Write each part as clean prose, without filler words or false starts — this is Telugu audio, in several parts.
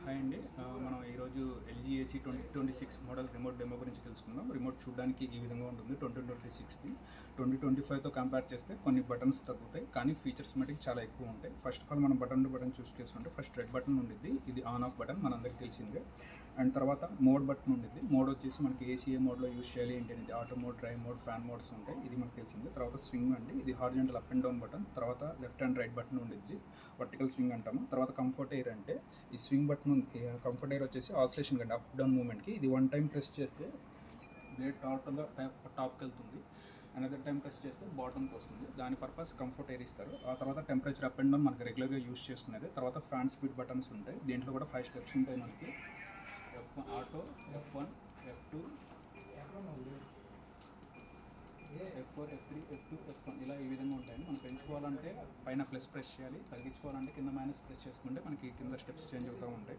హాయ్ అండి. మనం ఈరోజు LG AC 2026 model remote demo గురించి తెలుసుకుందాం. రిమోట్ చూడడానికి ఈ విధంగా ఉంటుంది. 2026ది 2025తో కంపేర్ చేస్తే కొన్ని బటన్స్ తగ్గుతాయి, కానీ ఫీచర్స్ మటుకు చాలా ఎక్కువ ఉంటాయి. ఫస్ట్ ఆఫ్ ఆల్ మనం బటన్ టు బటన్ చూస్ చేసుకుంటే ఫస్ట్ రెడ్ బటన్ ఉండిద్ది, ఇది ఆన్ ఆఫ్ బటన్ మనందరికీ తెలిసిందే. అండ్ తర్వాత మోడ్ బటన్ ఉండిద్ది. మోడ్ వచ్చేసి మనకి ఏసీఏ మోడ్లో యూస్ చేయాలి ఏంటి అనేది, auto mode, drive mode, fan modes ఉంటాయి, ఇది మనకు తెలిసిందే. తర్వాత స్వింగ్ అండి, ఇది horizontal up and down button. తర్వాత లెఫ్ట్ అండ్ రైట్ బటన్ ఉండిద్ది, వర్టికల్ స్వింగ్ అంటాము. తర్వాత కంఫర్ట్ ఎయిర్ అంటే ఈ స్వింగ్ బటన్, కంఫర్ట్ ఎయిర్ వచ్చేసి ఆసిలేషన్ కండి, అప్ డౌన్ మూమెంట్కి. ఇది వన్ టైం ప్రెస్ చేస్తే బ్లేడ్ టాప్కి వెళ్తుంది, అనదర్ టైం ప్రెస్ చేస్తే బాటమ్కి వస్తుంది. దాని పర్పస్ కంఫర్ట్ ఎయిర్ ఇస్తారు. ఆ తర్వాత టెంపరేచర్ అప్ అండ్ డౌన్ మనకి రెగ్యులర్గా యూస్ చేసుకునేది. తర్వాత ఫ్యాన్ స్పీడ్ బటన్స్ ఉంటాయి, దీంట్లో కూడా 5 స్టెప్స్ ఉంటాయి మనకి. F1 auto, F1, F2, F4, F3, F2, F1 ఇలా ఈ విధంగా ఉంటాయండి. మనం పెంచుకోవాలంటే పైన ప్లస్ ప్రెస్ చేయాలి, తగ్గించుకోవాలంటే కింద మైనస్ ప్రెస్ చేసుకుంటే మనకి కింద స్టెప్స్ చేంజ్ అవుతూ ఉంటాయి.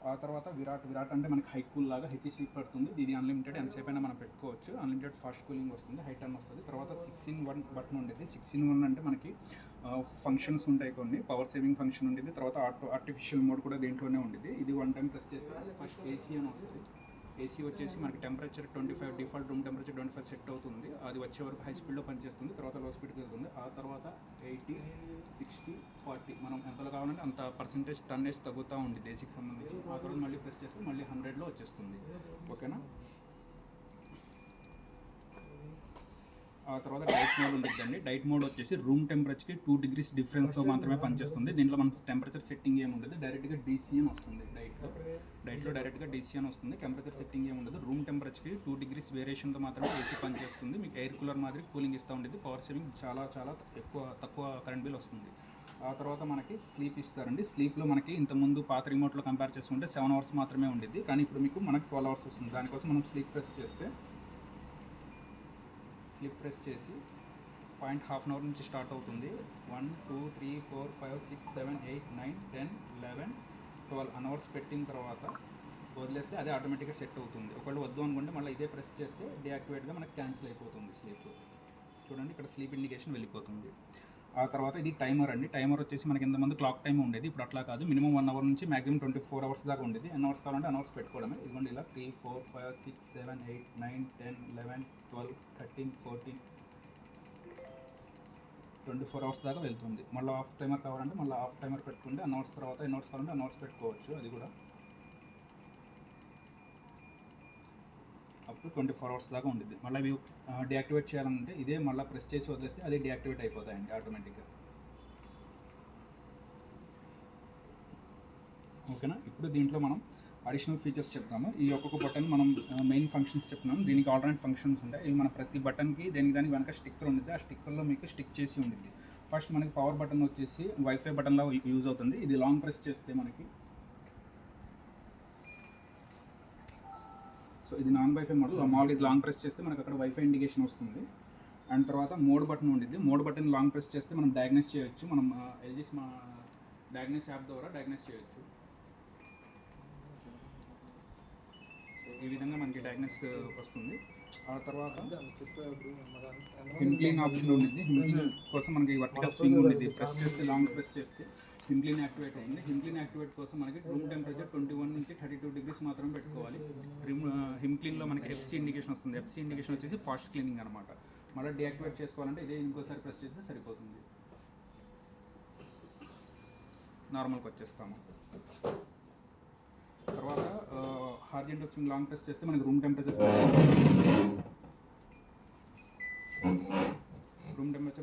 ఆ తర్వాత విరాట్ అంటే మనకి హై కూల్ లాగా హెచ్ఈసీ పడుతుంది. ఇది అన్లిమిటెడ్, ఎంతసేపు అయినా మనం పెట్టుకోవచ్చు. అన్లిమిటెడ్ ఫాస్ట్ కూలింగ్ వస్తుంది, హై టర్న్ వస్తుంది. తర్వాత 6-in-1 బటన్ ఉండేది. 6-in-1 అంటే మనకి ఫంక్షన్స్ ఉంటాయి, కొన్ని పవర్ సేవింగ్ ఫంక్షన్ ఉండేది. తర్వాత ఆర్టిఫిషియల్ మోడ్ కూడా దీంట్లోనే ఉండేది. ఇది వన్ టైం ప్రెస్ చేస్తే ఫస్ట్ ఏసీ అని వస్తుంది. ఏసీ వచ్చేసి మనకి temperature 25, default room temperature 25 set అవుతుంది. అది వచ్చే వరకు హై స్పీడ్లో పనిచేస్తుంది, తర్వాత లో స్పీడ్కి వెళ్తుంది. ఆ తర్వాత 80, 60, 40 మనం ఎంతలో కావాలంటే అంత పర్సెంటేజ్ టన్నేజ్ తగ్గుతూ ఉంది ఏసీకి సంబంధించి. ఆ తర్వాత మళ్ళీ ప్రెస్ చేస్తే మళ్ళీ 100లో వచ్చేస్తుంది. ఓకేనా. ఆ తర్వాత డైట్ మోడ్ ఉంటుందండి. డైట్ మోడ్ వచ్చేసి రూమ్ టెంపరేచర్కి 2 degrees డిఫరెన్స్తో మాత్రమే పనిచేస్తుంది. దీంట్లో మన టెంపరేచర్ సెట్టింగ్ ఏమి ఉండదు, డైరెక్ట్గా డీసీ అని వస్తుంది. డైట్లో డైరెక్ట్గా డీసీ అని వస్తుంది. టెంపరేచర్ సెట్టింగ్ ఏమి ఉండదు. రూమ్ టెంపరేచర్కి 2 degrees వేరియేషన్తో మాత్రమే ఏసీ పనిచేస్తుంది. మీకు ఎయిర్ కూలర్ మాదిరి కూలింగ్ ఇస్తూ ఉండేది. పవర్ సేవింగ్ చాలా తక్కువ కరెంట్ బిల్ వస్తుంది. ఆ తర్వాత మనకి స్లీప్ ఇస్తారండి. స్లీప్లో మనకి ఇంతకుముందు పాత రిమోట్లో కంపేర్ చేసుకుంటే 7 hours మాత్రమే ఉండేది, కానీ ఇప్పుడు మీకు మనకి 12 hours వస్తుంది. దానికోసం మనం స్లీప్ ప్రెస్ చేసి పాయింట్ హాఫ్ అన్ అవర్ నుంచి స్టార్ట్ అవుతుంది. 1, 2, 3, 4, 5, 6, 7, 8, 9, 10, 11, 12 అవర్స్ పెట్టిన తర్వాత వదిలేస్తే అదే ఆటోమేటిక్గా సెట్ అవుతుంది. ఒకవేళ వద్దు అనుకుంటే మళ్ళీ ఇదే ప్రెస్ చేస్తే డీయాక్టివేట్గా మనకి క్యాన్సిల్ అయిపోతుంది స్లీప్. చూడండి, ఇక్కడ స్లీప్ ఇండికేషన్ వెళ్ళిపోతుంది. ఆ తర్వాత ఇది టైమర్ అండి. టైమర్ వచ్చేసి మనకి ఇంతకుముందు క్లాక్ టైం ఉండేది, ఇప్పుడు అట్లా కాదు. మినిమం 1 hour నుంచి మ్యాక్సిమం 24 hours దాకా ఉండేది. ఎన్ని అవర్స్ కావాలంటే అన్ని అవర్స్ పెట్టుకోవడమే. ఇదిగోండి ఇలా 3, 4, 5, 6, 7, 8, 9, 10, 11, 12, 13, 14, 24 hours దాకా వెళ్తుంది. మళ్ళీ హాఫ్ టైమర్ కావాలంటే మళ్ళీ హాఫ్ టైమర్ పెట్టుకుంటే అన్ని అవర్స్ తర్వాత ఎన్ని అవర్స్ కావాలంటే అన్ని అవర్స్ పెట్టుకోవచ్చు. అది కూడా అప్పుడు 24 hours దాకా ఉంటుంది. మళ్ళీ అవి డీయాక్టివేట్ చేయాలంటే ఇదే మళ్ళీ ప్రెస్ చేసి వదిలేస్తే అది డీయాక్టివేట్ అయిపోతాయండి ఆటోమేటిక్గా. ఓకేనా. ఇప్పుడు దీంట్లో మనం అడిషనల్ ఫీచర్స్ చెప్తాము. ఈ ఒక్కొక్క బటన్ మనం మెయిన్ ఫంక్షన్స్ చెప్తున్నాం, దీనికి ఆల్టర్నేట్ ఫంక్షన్స్ ఉంటాయి. ఇవి మన ప్రతి బటన్కి దాని వెనక స్టిక్కర్ ఉంటుంది. ఆ స్టిక్కర్లో మీకు స్టిక్ చేసి ఉంటుంది. ఫస్ట్ మనకి పవర్ బటన్ వచ్చేసి వైఫై బటన్లో యూజ్ అవుతుంది. ఇది లాంగ్ ప్రెస్ చేస్తే మనకి, సో ఇది నాన్ వైఫై మోడల్. మామూలుగా ఇది లాంగ్ ప్రెస్ చేస్తే మనకు అక్కడ వైఫై ఇండికేషన్ వస్తుంది. అండ్ తర్వాత మోడ్ బటన్ ఉండిద్ది. మోడ్ బటన్ లాంగ్ ప్రెస్ చేస్తే మనం డయాగ్నైజ్ చేయొచ్చు. మనం ఎల్జీ డయాగ్నైజ్ యాప్ ద్వారా డయాగ్నైజ్ చేయొచ్చు. ఈ విధంగా మనకి డయాగ్నైజ్ వస్తుంది. ఆ తర్వాత హిమ్ క్లీన్ ఆప్షన్ ఉండిద్ది. హిమ్ క్లీన్ కోసం మనకి వర్టికల్ స్వింగ్ ఉండేది. ప్రెస్ చేస్తే లాంగ్ ప్రెస్ చేస్తే హిమ్ క్లీన్ యాక్టివేట్ అయింది. హిమ్ క్లీన్ యాక్టివేట్ కోసం మనకి రూమ్ టెంపరేచర్ 21 నుంచి 32 degrees మాత్రమే పెట్టుకోవాలి. హిమ్ క్లీన్లో మనకి ఎఫ్సీ ఇండికేషన్ వస్తుంది. ఎఫ్సీ ఇండికేషన్ వచ్చేసి ఫాస్ట్ క్లీనింగ్ అనమాట. మళ్ళీ డీయాక్టివేట్ చేసుకోవాలంటే ఇదే ఇంకోసారి ప్రెస్ చేస్తే సరిపోతుంది. నార్మల్కి వచ్చేస్తాము. తర్వాత హారిజాంటల్ స్వింగ్ లాంగ్ ప్రెస్ చేస్తే మనకి రూమ్ టెంపరేచర్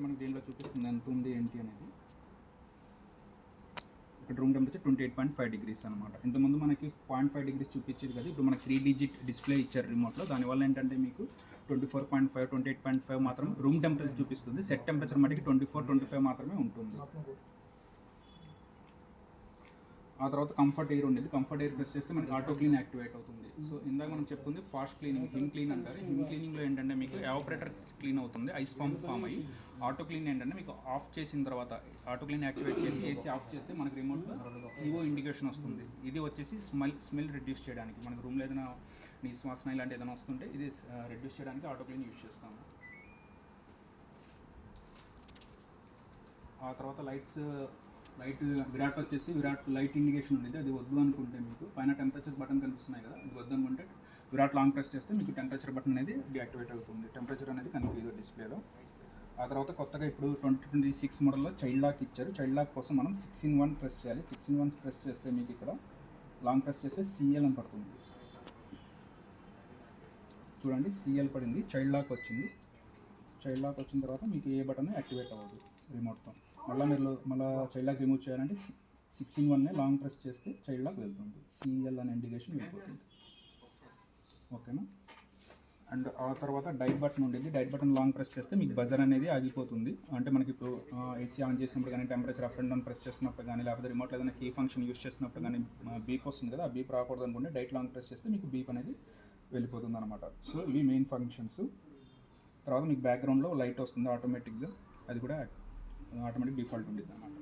మనకి దీంట్లో చూపిస్తుంది ఎంత ఉంది ఏంటి అనేది. ఇక్కడ రూమ్ టెంపరేచర్ 28.5 degrees అనమాట. ఇంతకుముందు మనకి 0.5 degrees చూపించేది కదా, ఇప్పుడు మనకి 3 digit డిస్ప్లే ఇచ్చారు రిమోట్లో. దానివల్ల ఏంటంటే మీకు 24.5, 28.5 మాత్రం రూమ్ టెంపరేచర్ చూపిస్తుంది. సెట్ టెంపరేచర్ మటుకి 24, 25 మాత్రమే ఉంటుంది. ఆ తర్వాత కంఫర్ట్ ఎయిర్ ఉండేది. కంఫర్ట్ ఎయిర్ ప్రెస్ చేస్తే మనకి ఆటో క్లీన్ యాక్టివేట్ అవుతుంది. సో ఇందాక మనం చెప్పుకుంది ఫాస్ట్ క్లీనింగ్, హిమ్ క్లీన్ అంటారు. హిమ్ క్లీనింగ్లో ఏంటంటే మీకు ఎవాపరేటర్ క్లీన్ అవుతుంది, ఐస్ ఫామ్ అయ్యి. ఆటో క్లీన్ ఏంటంటే మీకు ఆఫ్ చేసిన తర్వాత ఆటో క్లీన్ యాక్టివేట్ చేసి ఏసీ ఆఫ్ చేస్తే మనకి రిమోట్లో సిఓ ఇండికేషన్ వస్తుంది. ఇది వచ్చేసి స్మెల్ రిడ్యూస్ చేయడానికి, మనకి రూమ్లో ఏదైనా నీ వాసన ఇలాంటి ఏదైనా వస్తుంటే ఇది రిడ్యూస్ చేయడానికి ఆటో క్లీన్ యూజ్ చేస్తాము. ఆ తర్వాత లైట్స్ లైట్ విరాట్ వచ్చేసి విరాట్ లైట్ ఇండికేషన్ ఉండేది, అది వద్దు అనుకుంటే మీకు పైన టెంపరేచర్ బటన్ కనిపిస్తున్నాయి కదా, అది వద్దు అనుకుంటే విరాట్ లాంగ్ ప్రెస్ చేస్తే మీకు టెంపరేచర్ బటన్ అనేది డియాక్టివేట్ అవుతుంది, టెంపరేచర్ అనేది కనిపించదు డిస్ప్లేలో. ఆ తర్వాత కొత్తగా ఇప్పుడు 2026 మోడల్లో చైల్డ్ లాక్ ఇచ్చారు. చైల్డ్ లాక్ కోసం మనం 6-in-1 ప్రెస్ చేయాలి. 6-in-1 ప్రెస్ చేస్తే మీకు ఇక్కడ లాంగ్ ప్రెస్ చేస్తే CL అని పడుతుంది. చూడండి CL పడింది, చైల్డ్ లాక్ వచ్చింది. చైల్డ్ లాక్ వచ్చిన తర్వాత మీకు ఏ బటన్ యాక్టివేట్ అవ్వదు రిమోట్తో. మళ్ళీ చైల్డ్ లాక్ రిమూవ్ చేయాలంటే 6-in-1 లాంగ్ ప్రెస్ చేస్తే చైల్డ్ లాక్ వెళ్తుంది, CL అనే ఇండికేషన్ వెళ్ళిపోతుంది. ఓకేనా. అండ్ ఆ తర్వాత డైట్ బటన్ ఉండేది, డైట్ బటన్ లాంగ్ ప్రెస్ చేస్తే మీకు బజర్ అనేది ఆగిపోతుంది. అంటే మనకి ఇప్పుడు AC ఆన్ చేసినప్పుడు కానీ, temperature up and down press చేసినప్పుడు కానీ, లేకపోతే రిమోట్లో ఏదైనా కీ ఫంక్షన్ యూస్ చేసినప్పుడు కానీ బీప్ వస్తుంది కదా, ఆ బీప్ రాకూడదు అనుకుంటే డైట్ లాంగ్ ప్రెస్ చేస్తే మీకు బీప్ అనేది వెళ్ళిపోతుంది అనమాట. సో ఇవి మెయిన్ ఫంక్షన్స్. తర్వాత మీకు బ్యాక్గ్రౌండ్లో లైట్ వస్తుంది ఆటోమేటిక్గా, అది కూడా ఆటోమేటిక్ డిఫాల్ట్ ఉంటుంది అన్నమాట.